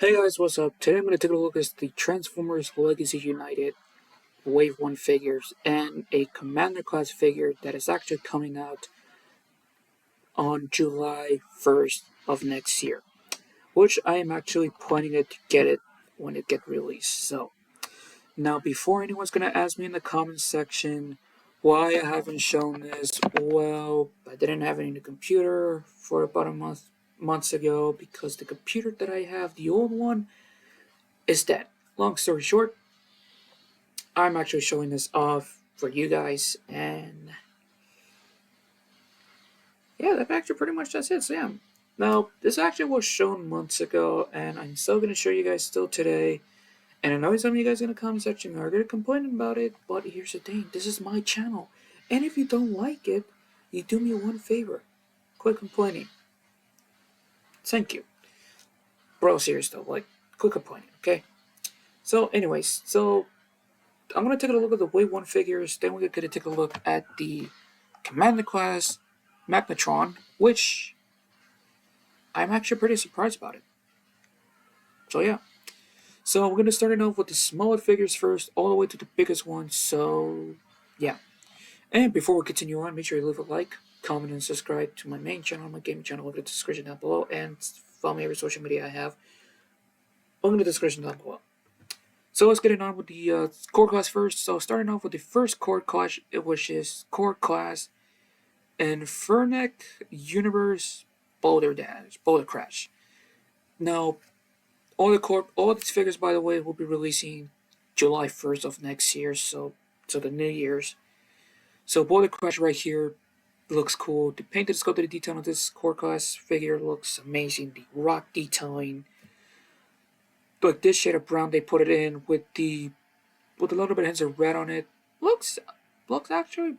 Hey guys, what's up? Today I'm going to take a look at the Transformers Legacy United Wave 1 figures and a Commander class figure that is actually coming out on July 1st of next year, which I am actually planning to get it when it gets released. So, now before anyone's going to ask me in the comments section why I haven't shown this, well, I didn't have any new computer for about months ago because the computer that I have, the old one, is dead. Long story short, I'm actually showing this off for you guys, and yeah, that's actually pretty much that's it. So yeah, now this actually was shown months ago, and I'm still gonna show you guys still today. And I know some of you guys in the comment section are gonna complain about it, but here's the thing: this is my channel, and if you don't like it, you do me one favor: quit complaining. Thank you, bro. Serious though, like quit complaining, okay? So, anyways, I'm gonna take a look at the Wave One figures. Then we're gonna take a look at the Commander class Magmatron, which I'm actually pretty surprised about it. So yeah. So we're gonna start it off with the smaller figures first, all the way to the biggest ones. So yeah. And before we continue on, make sure you leave a like, comment, and subscribe to my main channel, my gaming channel. Look at the description down below, and follow me every social media I have. Look in the description down below. So let's get it on with the core class first. So starting off with the first core class, which is core class Infernac Universe Boulder Crash. Now, all these figures, by the way, will be releasing July 1st of next year, so the New Year's. So Boulder Crash right here looks cool. The painted sculpted detail on this core class figure looks amazing. The rock detailing, like this shade of brown they put it in with a little bit of hints of red on it, looks actually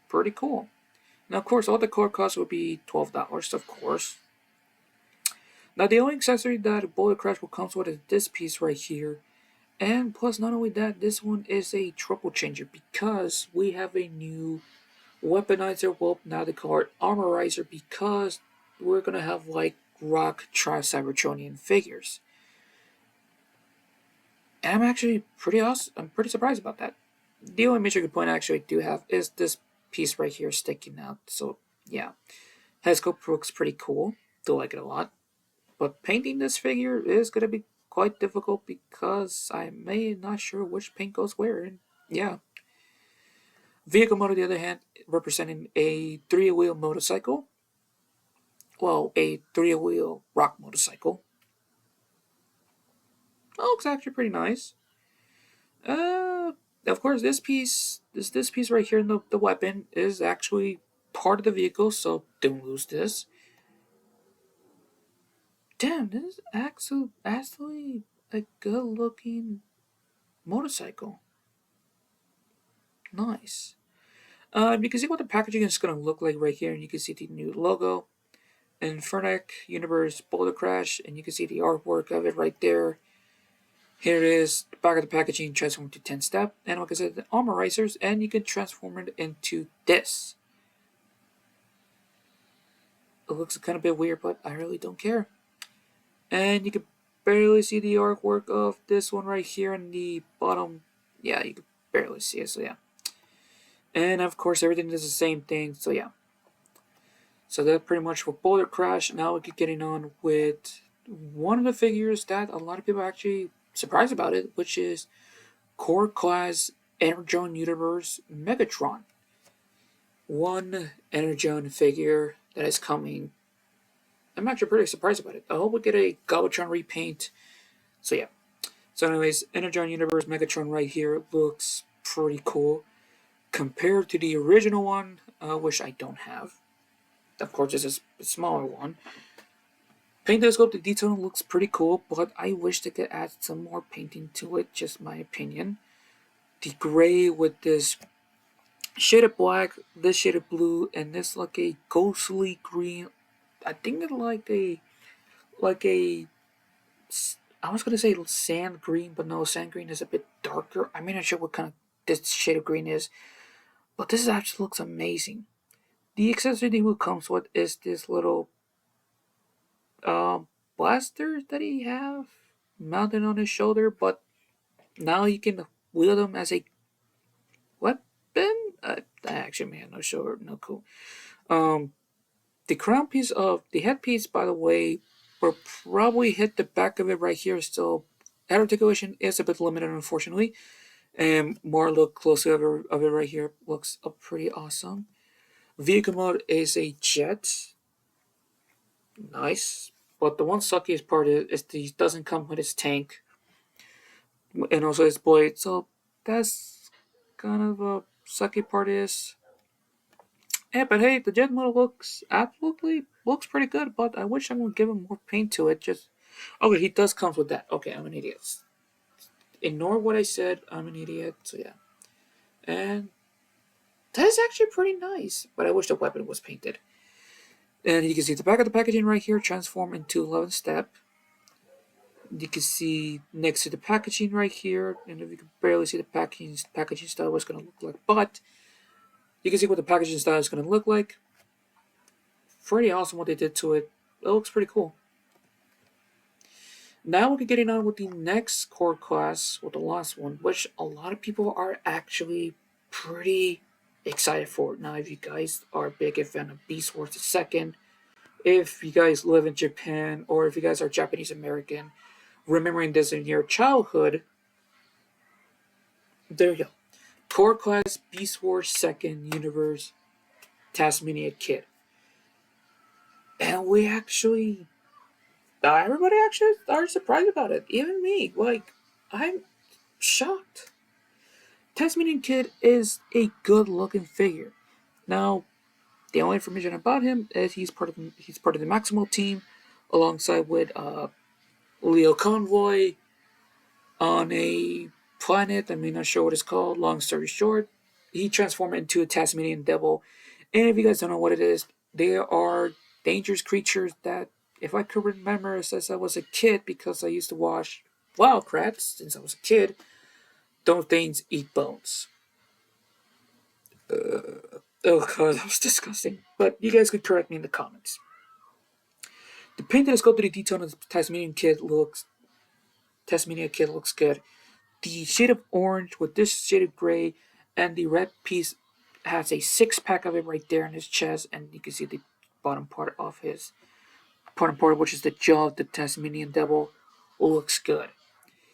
pretty cool. Now, of course, all the core costs will be $12, of course. Now, the only accessory that Bullet Crash will come with is this piece right here. And plus, not only that, this one is a triple changer because we have a new weaponizer. Well, now they call it armorizer because we're gonna have like rock Cybertronian figures. And I'm actually pretty awesome. I'm pretty surprised about that. The only major complaint I actually do have is this piece right here sticking out. So yeah, head sculpt looks pretty cool. Do like it a lot. But painting this figure is going to be quite difficult because I may not sure which paint goes where. And yeah. Vehicle mode, on the other hand, representing a three-wheel motorcycle. Well, a three-wheel rock motorcycle. Oh, looks actually pretty nice. Of course, this piece right here in the weapon is actually part of the vehicle, so don't lose this. Damn, this is actually a good-looking motorcycle. Nice. You can see what the packaging is going to look like right here, and you can see the new logo, Infernac Universe Boulder Crash, and you can see the artwork of it right there. Here it is, the back of the packaging transformed to 10 step, and like I said, the armorizers, and you can transform it into this. It looks kind of a bit weird, but I really don't care. And you can barely see the artwork of this one right here in the bottom. Yeah, you can barely see it, so yeah. And of course, everything is the same thing, so yeah. So that's pretty much for Boulder Crash. Now we get getting on with one of the figures that a lot of people are actually surprised about it, which is Core Class Energon Universe Megatron. One Energon figure that is coming. I'm actually pretty surprised about it. I hope we get a Galvatron repaint. So yeah. So anyways, Energon Universe Megatron right here looks pretty cool. Compared to the original one, which I don't have. Of course, this is a smaller one. Painted sculpt, the detail looks pretty cool, but I wish they could add some more painting to it, just my opinion. The gray with this shade of black, this shade of blue, and this like a ghostly green. I think it's like a I was gonna say sand green, but no, sand green is a bit darker. I'm not sure what kind of this shade of green is, but this actually looks amazing. The accessory that comes with is this little blaster that he have. mounted on his shoulder, but now he can wield them as a weapon. Actually, man, no sure, no cool. Um, the crown piece of the headpiece, by the way, will probably hit the back of it right here. So head articulation is a bit limited, unfortunately. And more look closer of it right here looks pretty awesome. Vehicle mode is a jet, nice. But the one suckiest part is he doesn't come with his tank and also his blade. So that's kind of a sucky part is. Yeah, but hey, the jet model looks pretty good. But I wish I would give him more paint to it. Just okay, he does comes with that. Okay, I'm an idiot. Ignore what I said. I'm an idiot. So yeah, and that is actually pretty nice. But I wish the weapon was painted. And you can see the back of the packaging right here transform into 11 step. You can see next to the packaging right here, and if you can barely see the packaging style, what's going to look like, but you can see what the packaging style is going to look like. Pretty awesome what they did to it. It looks pretty cool. Now we're getting on with the next core class, with the last one, which a lot of people are actually pretty excited for. Now, if you guys are a big fan of Beast Wars II, if you guys live in Japan, or if you guys are Japanese American, remembering this in your childhood, there you go. Core Class Beast Wars Second Universe Tasmanian Kid. And we actually, everybody actually are surprised about it. Even me. Like, I'm shocked. Tasmanian Kid is a good looking figure. Now, the only information about him is he's part of the Maximal team, alongside with Leo Convoy, on a planet. I'm not sure what it's called. Long story short, he transformed into a Tasmanian devil. And if you guys don't know what it is, they are dangerous creatures that, if I could remember since I was a kid, because I used to watch Wildcrats since I was a kid, those things eat bones. Oh god, that was disgusting. But you guys could correct me in the comments. The paint that is go to the detail on the Tasmanian Kid looks good. The shade of orange with this shade of gray and the red piece has a six-pack of it right there in his chest, and you can see the bottom part of his which is the jaw of the Tasmanian devil, looks good.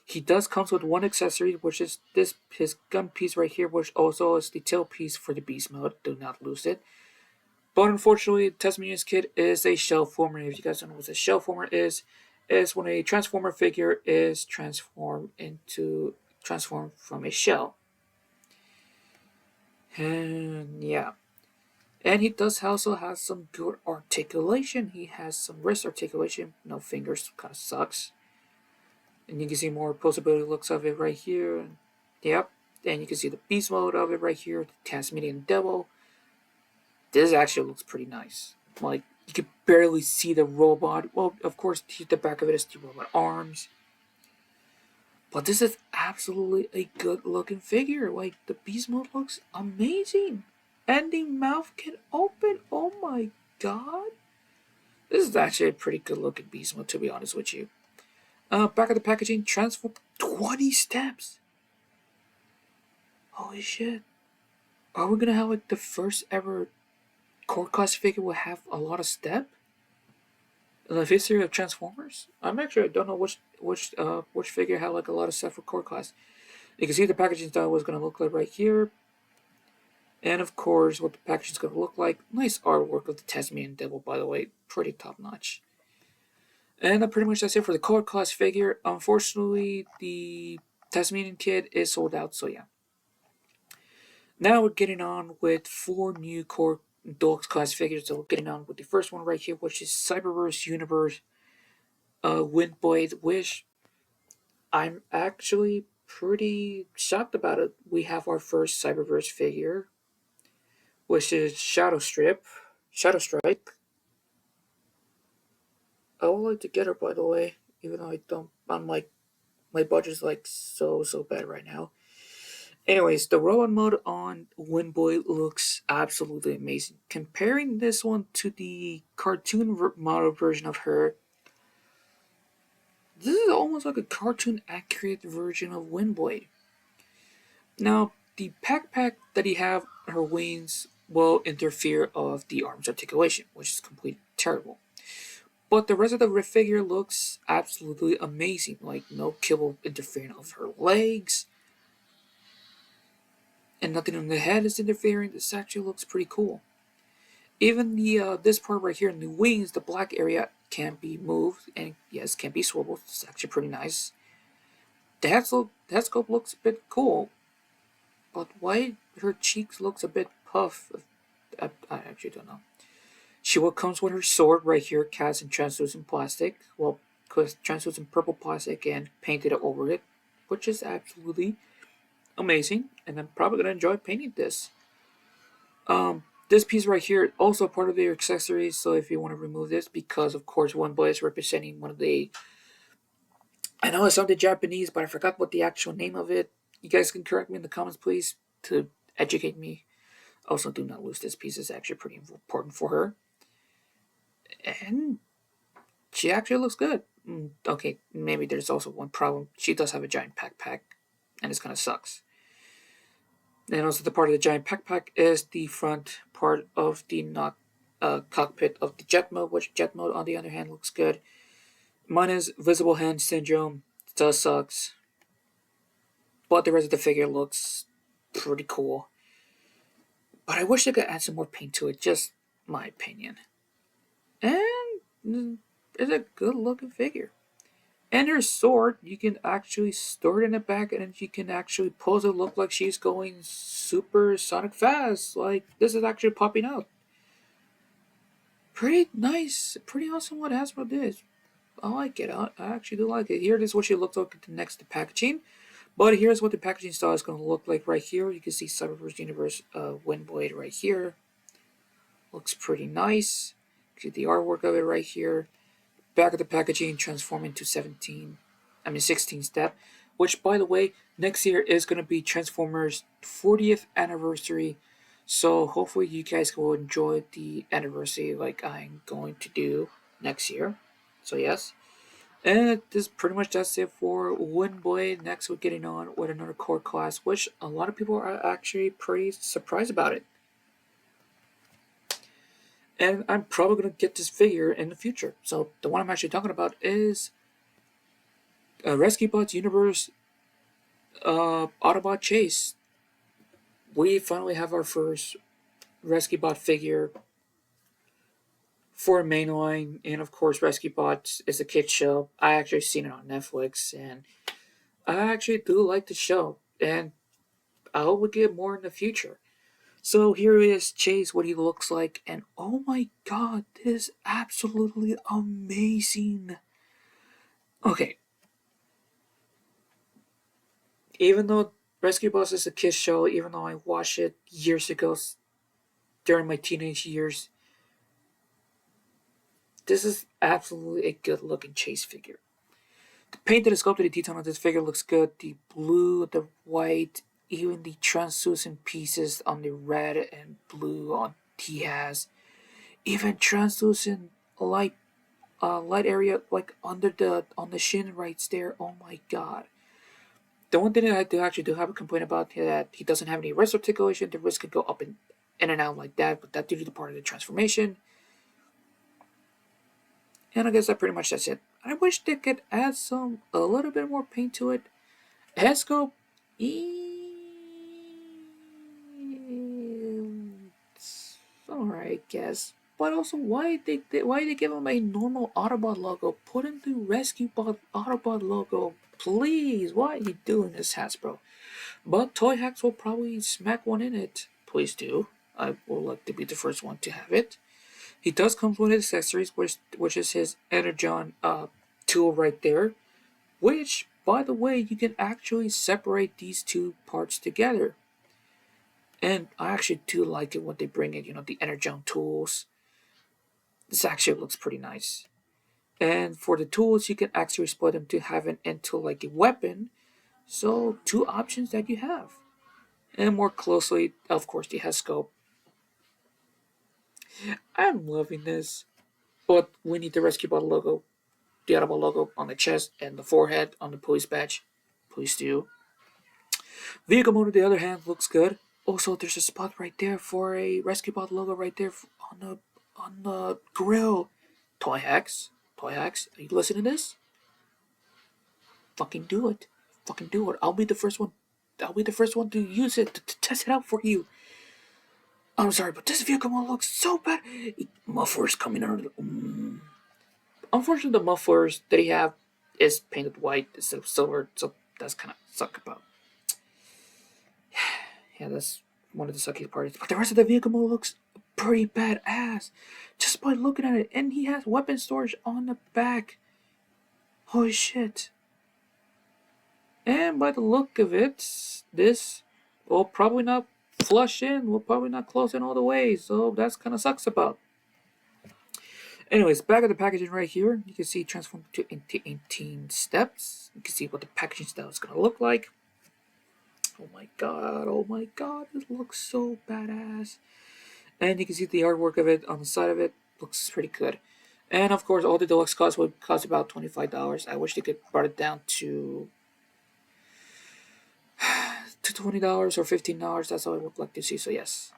He does comes with one accessory, which is this his gun piece right here, which also is the tail piece for the beast mode. Do not lose it. But unfortunately, Tasmanian's Kid is a shell former. If you guys don't know what a shell former is when a transformer figure is transformed from a shell. And yeah. And he does also have some good articulation. He has some wrist articulation. No fingers, kind of sucks. And you can see more posability looks of it right here. And, yep. And you can see the beast mode of it right here. The Tasmanian Devil. This actually looks pretty nice. Like, you can barely see the robot. Well, of course, the back of it is the robot arms. But this is absolutely a good looking figure. Like, the beast mode looks amazing. And the mouth can open. Oh my god. This is actually a pretty good looking beast mode, to be honest with you. Back of the packaging, transform 20 steps. Holy shit. Are we gonna have like the first ever core class figure will have a lot of step in the history of Transformers? I don't know which figure had like a lot of step for core class. You can see the packaging style was gonna look like right here. And of course, what the packaging is going to look like. Nice artwork of the Tasmanian Devil, by the way. Pretty top notch. And pretty much that's it for the core class figure. Unfortunately, the Tasmanian Kid is sold out, so yeah. Now we're getting on with 4 new core Deluxe class figures. So we're getting on with the first one right here, which is Cyberverse Universe Windblade Wish. I'm actually pretty shocked about it. We have our first Cyberverse figure, which is Shadow Strike. I would like to get her, by the way, even though I don't. I'm like, my budget's like so bad right now. Anyways, the robot mode on Windboy looks absolutely amazing. Comparing this one to the cartoon model version of her, This is almost like a cartoon accurate version of Windblade. Now, the pack that he have on her wings will interfere of the arm's articulation, which is completely terrible. But the rest of the figure looks absolutely amazing. Like no kibble interfering of her legs, and nothing on the head is interfering. This actually looks pretty cool. Even the this part right here in the wings, the black area can be moved and yes, can be swiveled. It's actually pretty nice. The head sculpt looks a bit cool, but why her cheeks looks a bit puff? I actually don't know. She what comes with her sword right here, cast in translucent plastic. Well, translucent purple plastic and painted over it, which is absolutely amazing. And I'm probably gonna enjoy painting this. This piece right here also part of their accessories. So if you want to remove this, because of course one boy is representing one of the, I know it sounded Japanese, but I forgot what the actual name of it. You guys can correct me in the comments, please, to educate me. Also, do not lose this piece. It's actually pretty important for her. And she actually looks good. Okay, maybe there's also one problem. She does have a giant pack, and this kind of sucks. And also, the part of the giant pack is the front part of the cockpit of the jet mode, which jet mode, on the other hand, looks good. Mine is visible hand syndrome. It does sucks. But the rest of the figure looks pretty cool. But I wish they could add some more paint to it, just my opinion. And it's a good looking figure. And her sword, you can actually store it in the back and you can actually pose it look like she's going super sonic fast. Like this is actually popping out. Pretty nice, pretty awesome what Hasbro did. I like it. I actually do like it. Here it is what she looks like next to packaging. But here's what the packaging style is going to look like right here. You can see Cyberverse Universe Windblade right here. Looks pretty nice. See the artwork of it right here. Back of the packaging transform into 16 step. Which, by the way, next year is going to be Transformers 40th anniversary. So hopefully you guys will enjoy the anniversary like I'm going to do next year. So yes. And this pretty much that's it for Windblade. Next, we're getting on with another core class, which a lot of people are actually pretty surprised about it. And I'm probably going to get this figure in the future. So the one I'm actually talking about is Rescue Bots Universe Autobot Chase. We finally have our first Rescue Bot figure for mainline, and of course, Rescue Bots is a kid show. I actually seen it on Netflix, and I actually do like the show, and I hope we get more in the future. So here is Chase, what he looks like, and oh my god, this is absolutely amazing. Okay, even though Rescue Boss is a kids show, even though I watched it years ago during my teenage years, this is absolutely a good looking Chase figure. The paint that is sculpted, the detail on this figure looks good. The blue, the white, even the translucent pieces on the red and blue on he has. Even translucent light area like under the on the shin right there. Oh my god. The one thing that I do actually do have a complaint about that he doesn't have any wrist articulation. The wrist could go up and in and out like that, but that's due to the part of the transformation. And I guess that pretty much that's it. I wish they could add a little bit more paint to it. Head sculpt, it's alright, I guess. But also, why they give him a normal Autobot logo? Put in the Rescue Bot Autobot logo, please. Why are you doing this, Hasbro? But Toy Hacks will probably smack one in it. Please do. I would like to be the first one to have it. He does come with his accessories, which is his Energon tool right there. Which, by the way, you can actually separate these two parts together. And I actually do like it when they bring in, the Energon tools. This actually looks pretty nice. And for the tools, you can actually split them to have it into like a weapon. So, two options that you have. And more closely, of course, the head scope. I'm loving this. But we need the Rescue Bot logo the Autobot logo on the chest and the forehead on the police badge. Police do. Vehicle mode, on the other hand, looks good. Also, there's a spot right there for a Rescue Bot logo right there on the grill. Toy hacks, toy hacks. Are you listening to this? Fucking do it. Fucking do it. I'll be the first one. I'll be the first one to use it to test it out for you. I'm sorry, but this vehicle mode looks so bad. Mufflers coming out of the. Unfortunately, the mufflers that he have is painted white instead of silver, so that's kind of suck about. Yeah, that's one of the sucky parts. But the rest of the vehicle mode looks pretty badass, just by looking at it. And he has weapon storage on the back. Holy shit! And by the look of it, this will probably not flush in. Will probably not close in all the way. So that's kind of sucks about. Anyways, back of the packaging right here, you can see transformed into 18 steps. You can see what the packaging style is going to look like. Oh my god, it looks so badass. And you can see the artwork of it on the side of it, looks pretty good. And of course, all the deluxe costs would cost about $25. I wish they could brought it down to $20 or $15. That's all I would like to see, so yes.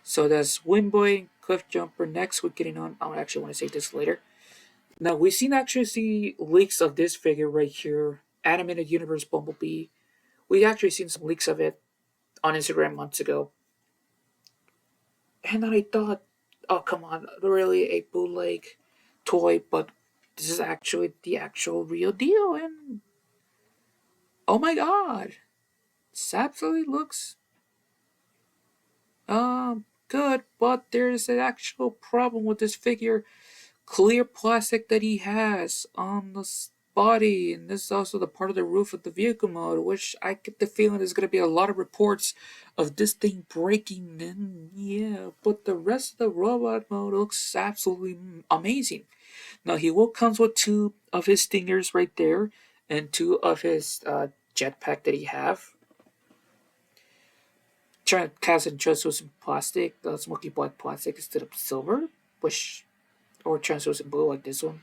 So that's Windboy, Cliff Jumper. Next, we're getting on. I actually want to say this later. Now, we've seen actually see leaks of this figure right here, Animated Universe Bumblebee. We actually seen some leaks of it on Instagram months ago. And then I thought, oh, come on, really a bootleg toy, but this is actually the actual real deal. And oh my god, this absolutely looks good, but there's an actual problem with this figure. Clear plastic that he has on the body, and this is also the part of the roof of the vehicle mode, which I get the feeling there's going to be a lot of reports of this thing breaking. And yeah, but the rest of the robot mode looks absolutely amazing. Now he will comes with two of his stingers right there, and two of his jetpack that he have. Trying to cast and translucent plastic, smoky black plastic instead of silver, which or translucent blue like this one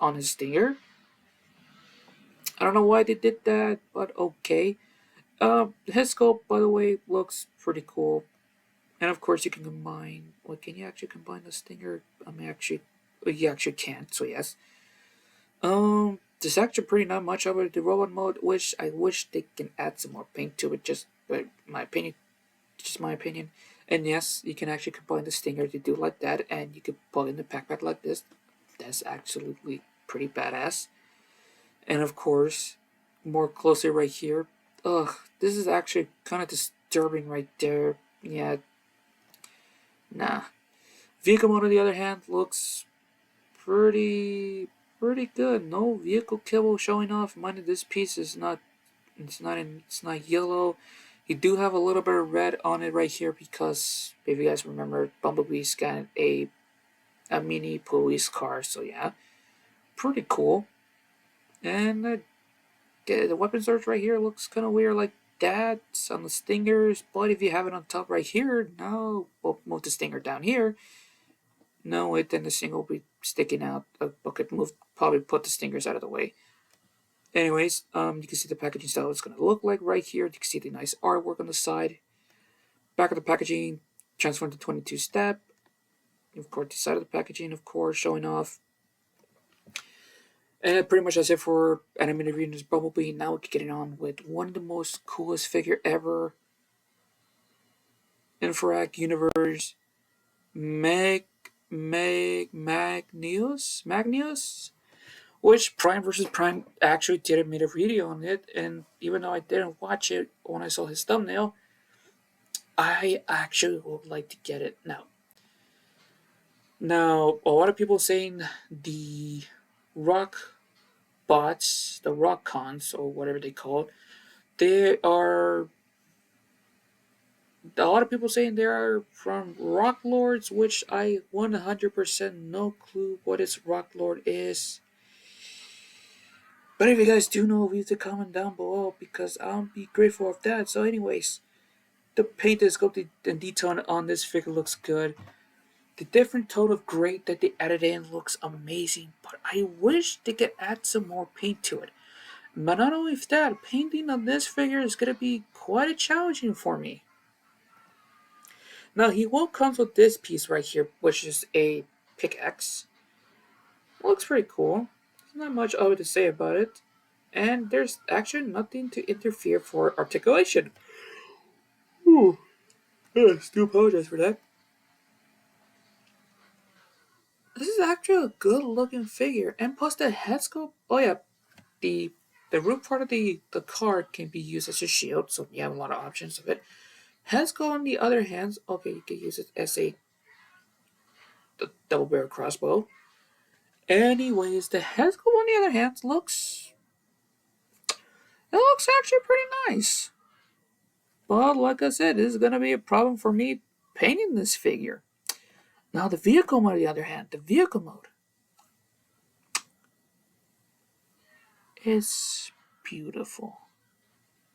on his stinger. I don't know why they did that, but okay. His scope, by the way, looks pretty cool. And of course, you can combine. Well, can you actually combine the stinger? I mean, actually, you actually can't. So yes. There's actually pretty not much of it. The robot mode, which I wish they can add some more paint to it. Just, but my opinion, just my opinion. And yes, you can actually combine the stinger to do like that, and you can plug in the pack like this. That's absolutely pretty badass. And of course, more closely right here. Ugh, this is actually kind of disturbing right there. Yeah, nah. Vehicle mode on the other hand looks pretty good. No vehicle cable showing off. Mind that this piece is not it's not yellow. You do have a little bit of red on it right here because if you guys remember, Bumblebee scanned a mini police car. So yeah, pretty cool. And the weapon storage right here looks kind of weird like that on the stingers, but if you have it on top right here, no, we'll move the stinger down here. No, then the stinger will be sticking out. I could probably put the stingers out of the way. Anyways, you can see the packaging style it's going to look like right here. You can see the nice artwork on the side. Back of the packaging, transformed to 22 step. Of course, the side of the packaging, of course, showing off. And pretty much that's it for Animated Universe Bumblebee. Now we're getting on with one of the most coolest figure ever. Infrared Universe Magnius, which Prime vs. Prime actually did made a video on it, and even though I didn't watch it when I saw his thumbnail, I actually would like to get it now. Now, a lot of people saying the rock bots, the rock cons, or whatever they call it, they are. A lot of people saying they are from Rock Lords, which I 100% no clue what this Rock Lord is. But if you guys do know, leave the comment down below because I'll be grateful of that. So, anyways, the paint and sculpting and detail on this figure looks good. The different tone of gray that they added in looks amazing, but I wish they could add some more paint to it. But not only that, painting on this figure is going to be quite a challenging for me. Now he will comes with this piece right here, which is a pickaxe. Looks pretty cool. There's not much other to say about it. And there's actually nothing to interfere for articulation. Ooh, yes, do apologize for that. This is actually a good looking figure. And plus the head sculpt, oh yeah, the the root part of the card can be used as a shield, so you have a lot of options of it. Head sculpt on the other hand, okay, you can use it as a double barrel crossbow. Anyways, the head sculpt on the other hand looks actually pretty nice. But like I said, this is gonna be a problem for me painting this figure. Now the vehicle mode on the other hand, the vehicle mode is beautiful.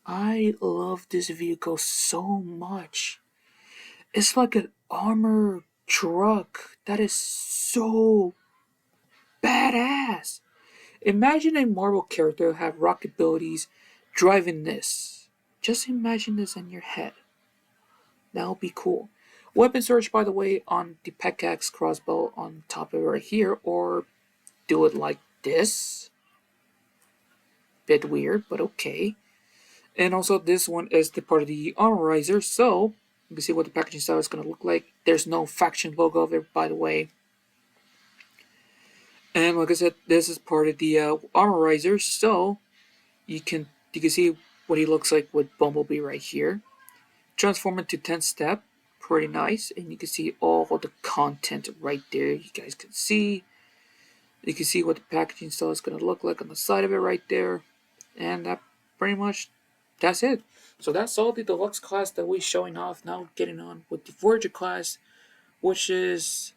I love this vehicle so much. It's like an armor truck that is so badass. Imagine a Marvel character have rock abilities driving this. Just imagine this in your head. That would be cool. Weapon search, by the way, on the pickaxe crossbow on top of it right here, or do it like this. Bit weird, but okay. And also, this one is the part of the armorizer, so you can see what the packaging style is going to look like. There's no faction logo of it, by the way. And like I said, this is part of the armorizer, so you can see what he looks like with Bumblebee right here. Transform into 10 step, pretty nice, and you can see all of the content right there. You guys can see. You can see what the packaging style is going to look like on the side of it right there, and that pretty much that's it. So that's all the deluxe class that we're showing off. Now getting on with the Voyager class, which is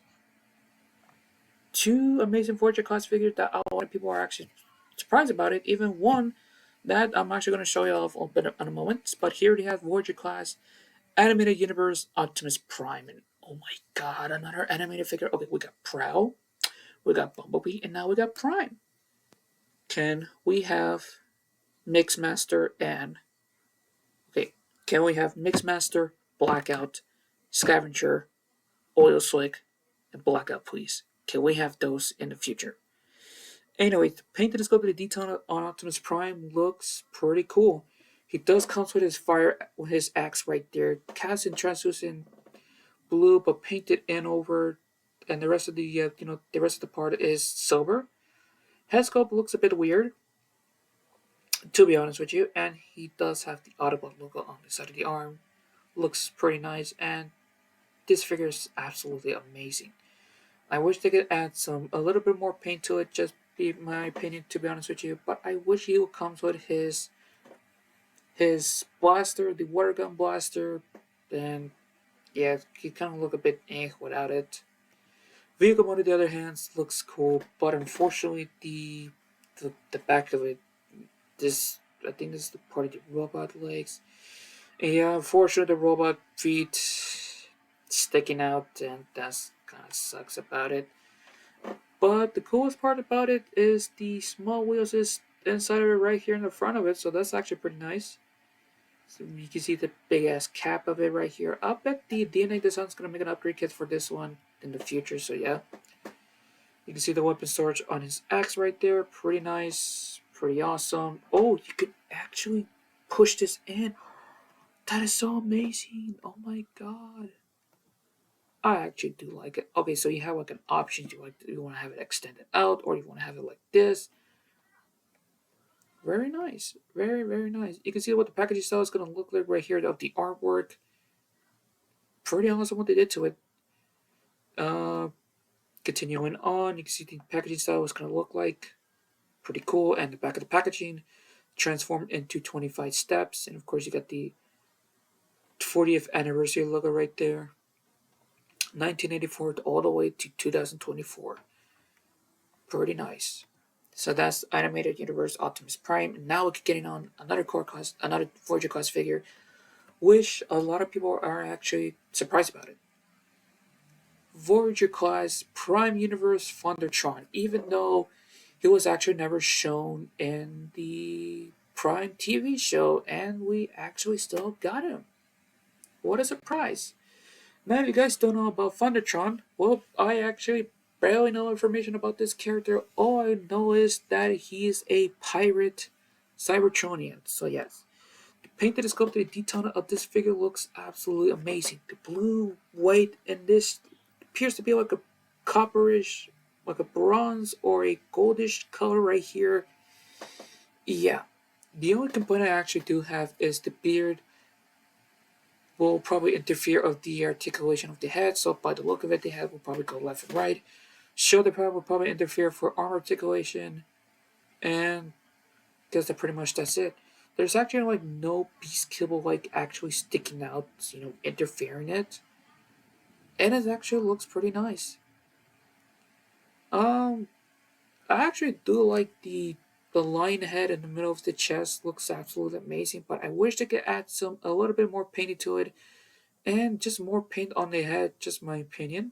two amazing Voyager class figures that a lot of people are actually surprised about it. Even one that I'm actually going to show you off in a moment. But here we have Voyager class animated universe Optimus Prime, and oh my god, another animated figure. Okay, we got Prowl, we got Bumblebee, and now we got Prime. Can we have Mixmaster and okay? Can we have Mixmaster, Blackout, Scavenger, Oil Slick, and Blackout, please? Can we have those in the future? Anyway, the painted scope of the detail on Optimus Prime looks pretty cool. He does comes with his fire, with his axe right there, cast in translucent blue, but painted in over, and the rest of the rest of the part is silver. Head sculpt looks a bit weird, to be honest with you, and he does have the Autobot logo on the side of the arm. Looks pretty nice, and this figure is absolutely amazing. I wish they could add a little bit more paint to it. Just be my opinion, to be honest with you. But I wish he comes with his blaster, the water gun blaster. Then yeah, he kind of look a bit without it. Vehicle mode, on the other hand, looks cool, but unfortunately, the back of it, this I think this is the part of the robot legs. And yeah, unfortunately, the robot feet sticking out, and that's kind of sucks about it. But the coolest part about it is the small wheels is inside of it right here in the front of it, so that's actually pretty nice. So you can see the big ass cap of it right here. I'll bet the DNA Design's gonna make an upgrade kit for this one in the future, so yeah. You can see the weapon storage on his axe right there. Pretty nice, pretty awesome. Oh, you could actually push this in. That is so amazing. Oh my god. I actually do like it. Okay, so you have like an option. You want to have it extended out, or you want to have it like this. Very nice. Very nice. You can see what the packaging style is going to look like right here of the artwork. Pretty awesome what they did to it. Uh, Continuing on, you can see the packaging style is going to look like. Pretty cool. And the back of the packaging transformed into 25 steps. And of course, you got the 40th anniversary logo right there. 1984 all the way to 2024. Pretty nice. So that's animated universe Optimus Prime. And now we're getting on another core class, another Voyager class figure, which a lot of people are actually surprised about it. Voyager class Prime Universe Thundertron, even though he was actually never shown in the Prime TV show, and we actually still got him. What a surprise! Now, if you guys don't know about Thundertron, well, I actually barely know information about this character. All I know is that he is a pirate Cybertronian. So, yes. The painted and sculpted detail of this figure looks absolutely amazing. The blue, white, and this appears to be like a copperish, like a bronze or a goldish color right here. Yeah. The only complaint I actually do have is the beard will probably interfere of the articulation of the head. So by the look of it, the head will probably go left and right. Shoulder pad will probably interfere for arm articulation, and guess that's it. There's actually like no beast kibble like actually sticking out, interfering it, and it actually looks pretty nice. Um, I actually do like the lion head in the middle of the chest. Looks absolutely amazing, but I wish they could add some a little bit more painting to it and just more paint on the head. Just my opinion.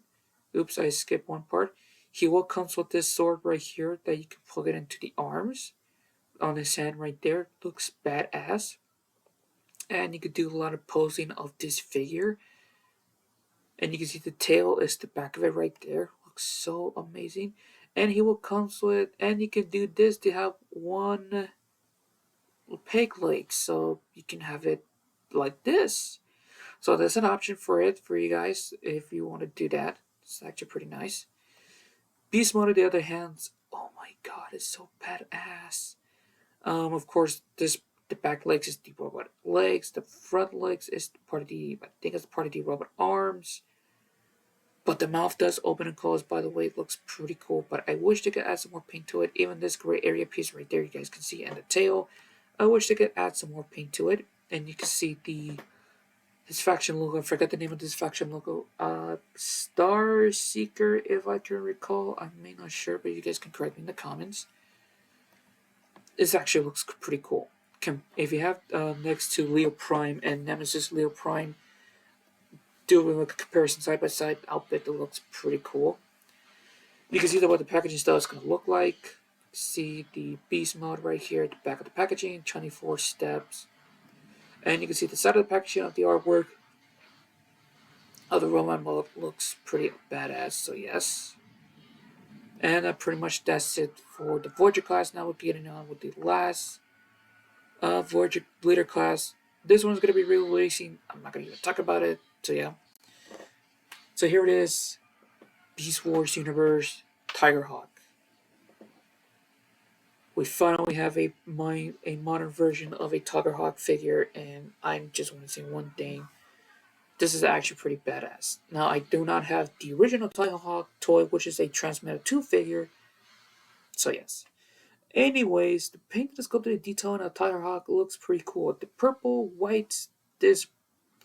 Oops, I skipped one part. He will comes with this sword right here that you can plug it into the arms on his hand right there. Looks badass. And you could do a lot of posing of this figure. And you can see the tail is the back of it right there. Looks so amazing. And he will comes with, and you can do this to have one peg leg, so you can have it like this. So there's an option for it for you guys if you want to do that. It's actually pretty nice. Beast mode, on the other hand, oh my god, it's so badass. Of course, the back legs is the robot legs. The front legs is part of the, I think it's part of the robot arms. But the mouth does open and close. By the way, it looks pretty cool. But I wish they could add some more paint to it. Even this gray area piece right there, you guys can see, and the tail. I wish they could add some more paint to it. And you can see his faction logo. I forgot the name of this faction logo. Star Seeker, if I can recall. I'm not sure, but you guys can correct me in the comments. This actually looks pretty cool. If you have next to Leo Prime and Nemesis Leo Prime, doing like a comparison side by side outfit that looks pretty cool. You can see what the packaging style is going to look like. See the beast mode right here at the back of the packaging, 24 steps. And you can see the side of the packaging of the artwork of the Roman mode looks pretty badass, so yes. And pretty much that's it for the Voyager class. Now we're getting on with the last Voyager Leader class. This one's going to be releasing. I'm not going to even talk about it, so yeah. So here it is. Beast Wars Universe Tigerhawk. We finally have a modern version of a Tigerhawk figure, and I just want to say one thing. This is actually pretty badass. Now, I do not have the original Tigerhawk toy, which is a Transmetal 2 figure, so yes. Anyways, the painted and sculpted detail on a Tigerhawk looks pretty cool. The purple, white, this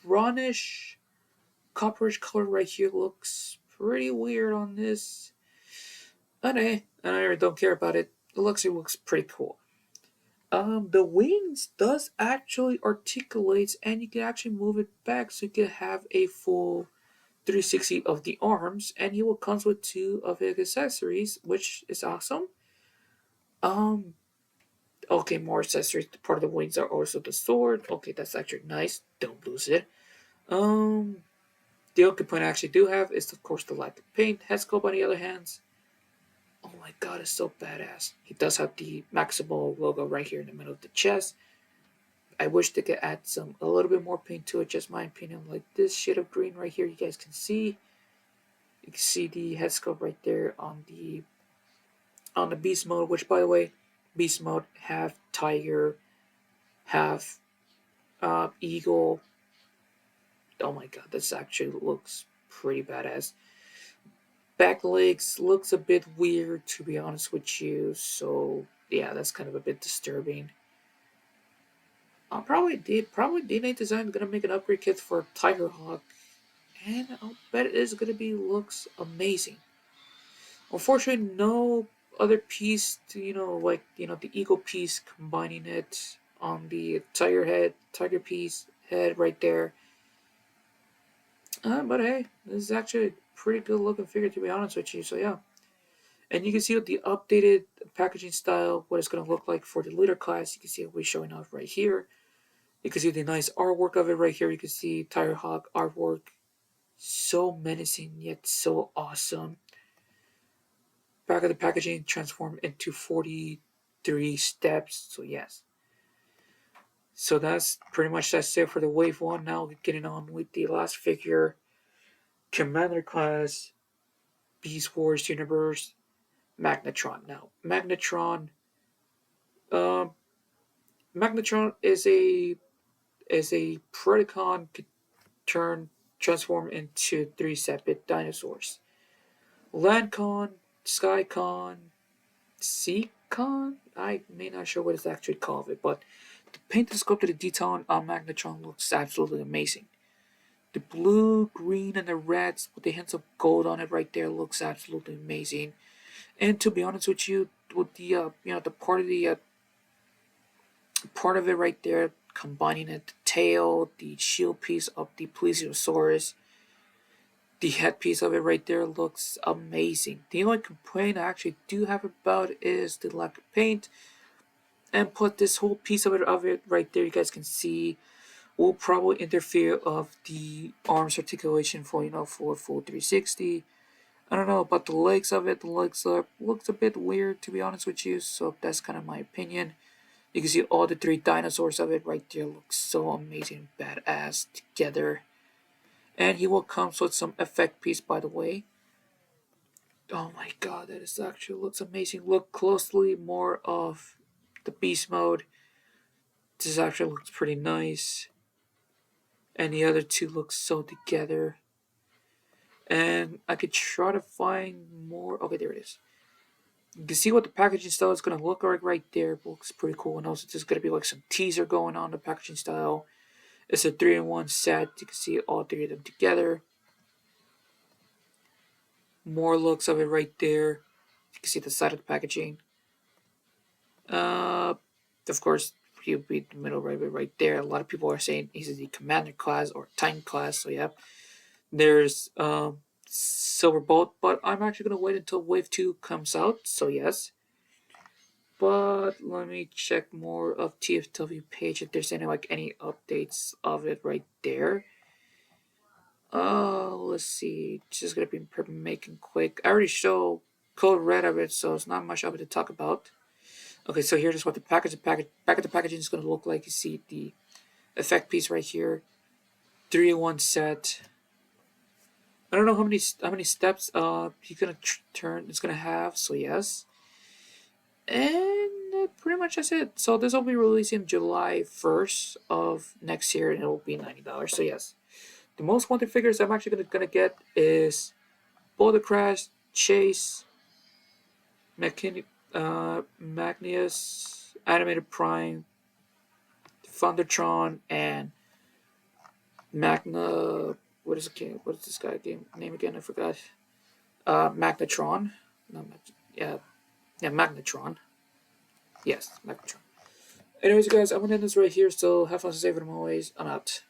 brownish, copperish color right here looks pretty weird on this. But I really don't care about it. It looks pretty cool. The wings does actually articulates, and you can actually move it back so you can have a full 360 of the arms, and he will comes with two of his accessories, which is awesome. Um, okay, more accessories. Part of the wings are also the sword. Okay, that's actually nice. Don't lose it. Um, the only complaint I actually do have is, of course, the lack of paint. Head sculpt, on the other hand, oh my god, it's so badass. He does have the Maximo logo right here in the middle of the chest. I wish they could add a little bit more paint to it, just my opinion. Like this shade of green right here, you guys can see. You can see the head sculpt right there on the beast mode, which by the way, beast mode half tiger, half eagle. Oh my god, this actually looks pretty badass. Back legs looks a bit weird, to be honest with you. So yeah, that's kind of a bit disturbing. Probably D&A Design is gonna make an upgrade kit for Tigerhawk, and I'll bet it is gonna be looks amazing. Unfortunately, no other piece to the eagle piece combining it on the tiger piece head right there. But hey, this is actually pretty good looking figure, to be honest with you. So yeah, and you can see the updated packaging style, what it's going to look like for the leader class. You can see it we're showing off right here. You can see the nice artwork of it right here. You can see Tire Hawk artwork. So menacing yet so awesome. Back of the packaging transformed into 43 steps. So yes. So that's it for the wave one. Now getting on with the last figure. Commander class Beast Wars Universe Magnetron. Now um Magnetron is a Predacon turn transform into three separate dinosaurs. Landcon, Skycon, Seacon? I may not sure what it's actually called it, but the paint and sculpted the detail on Magnetron looks absolutely amazing. The blue, green, and the reds with the hints of gold on it right there looks absolutely amazing. And to be honest with you, with the the part of it right there, combining it, the tail, the shield piece of the Plesiosaurus, the headpiece of it right there looks amazing. The only complaint I actually do have about it is the lack of paint. And put this whole piece of it right there, you guys can see, will probably interfere of the arms articulation for for full 360. I don't know about the legs of it. The legs looks a bit weird, to be honest with you. So that's kind of my opinion. You can see all the three dinosaurs of it right there look so amazing, badass together. And he will come with some effect piece, by the way. Oh my god, that is actually looks amazing. Look closely more of the beast mode. This actually looks pretty nice. And the other two look so together. And I could try to find more. Okay, there it is. You can see what the packaging style is going to look like right there. It looks pretty cool. And also, there's going to be like some teaser going on the packaging style. It's a 3-in-1 set. You can see all three of them together. More looks of it right there. You can see the side of the packaging. Of course, he'll be in the middle right there. A lot of people are saying he's the Commander class or Titan class. So yeah, there's Silver Bolt, but I'm actually gonna wait until Wave 2 comes out. So yes. But let me check more of TFW page if there's any updates of it right there. Let's see. Just gonna be making quick. I already showed code red of it, so it's not much of it to talk about. Okay, so here's what the back of the packaging is gonna look like. You see the effect piece right here, 3-in-1 set. I don't know how many steps he's gonna turn. It's gonna have. So yes, and pretty much that's it. So this will be releasing July 1st of next year, and it will be $90. So yes, the most wanted figures I'm actually gonna get is Boulder Crash, Chase, Magnus, Animated Prime, Thundertron, and Magna. What is it? What is this guy name again? I forgot. Magnetron. No, yeah, Magnetron. Yes, Magmatron. Anyways, you guys, I'm gonna end this right here. So have fun, saving them always. I'm out.